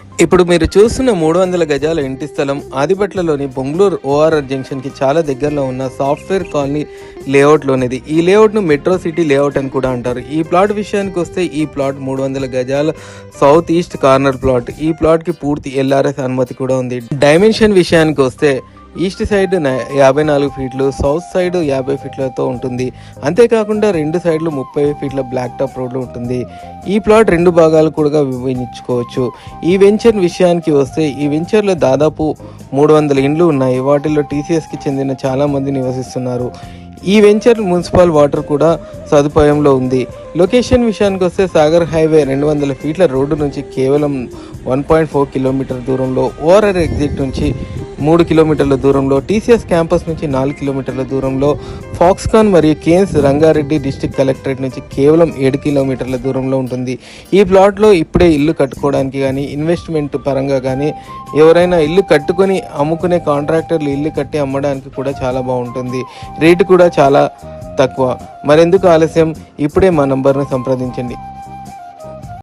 ఇప్పుడు మీరు చూస్తున్న 300 గజాల ఇంటి స్థలం ఆదిబట్లలోని బొంగళూరు ఓఆర్ఆర్ జంక్షన్కి చాలా దగ్గరలో ఉన్న సాఫ్ట్వేర్ కాలనీ లేఅవుట్లోనిది. ఈ లేఅవుట్ను మెట్రో సిటీ లేఅవుట్ అని కూడా అంటారు. ఈ ప్లాట్ విషయానికి వస్తే ఈ ప్లాట్ 300 గజాల సౌత్ ఈస్ట్ కార్నర్ ప్లాట్. ఈ ప్లాట్కి పూర్తి ఎల్ఆర్ఎస్ అనుమతి కూడా ఉంది. డైమెన్షన్ విషయానికి వస్తే ఈస్ట్ సైడ్ 54 ఫీట్లు, సౌత్ సైడ్ 50 ఫీట్లతో ఉంటుంది. అంతేకాకుండా రెండు సైడ్లు 30 ఫీట్ల బ్లాక్ టాప్ రోడ్లు ఉంటుంది. ఈ ప్లాట్ 2 భాగాలు కూడా విభజించుకోవచ్చు. ఈ వెంచర్ విషయానికి వస్తే ఈ వెంచర్లో దాదాపు 300 ఇండ్లు ఉన్నాయి. వాటిల్లో టీసీఎస్కి చెందిన చాలామంది నివసిస్తున్నారు. ఈ వెంచర్ మున్సిపల్ వాటర్ కూడా సదుపాయంలో ఉంది. లొకేషన్ విషయానికి వస్తే సాగర్ హైవే 200 ఫీట్ల రోడ్డు నుంచి కేవలం 1.4 కిలోమీటర్ దూరంలో, ఓఆర్ఆర్ ఎగ్జిట్ నుంచి 3 కిలోమీటర్ల దూరంలో, టీసీఎస్ క్యాంపస్ నుంచి 4 కిలోమీటర్ల దూరంలో, ఫాక్స్కాన్ మరియు కేన్స్ రంగారెడ్డి డిస్ట్రిక్ట్ కలెక్టరేట్ నుంచి కేవలం 7 కిలోమీటర్ల దూరంలో ఉంటుంది. ఈ ప్లాట్లో ఇప్పుడే ఇల్లు కట్టుకోవడానికి కానీ, ఇన్వెస్ట్మెంట్ పరంగా కానీ, ఎవరైనా ఇల్లు కట్టుకొని అమ్ముకునే కాంట్రాక్టర్లు ఇల్లు కట్టి అమ్మడానికి కూడా చాలా బాగుంటుంది. రేటు కూడా చాలా తక్కువ. మరెందుకు ఆలస్యం, ఇప్పుడే మా నంబర్ను సంప్రదించండి.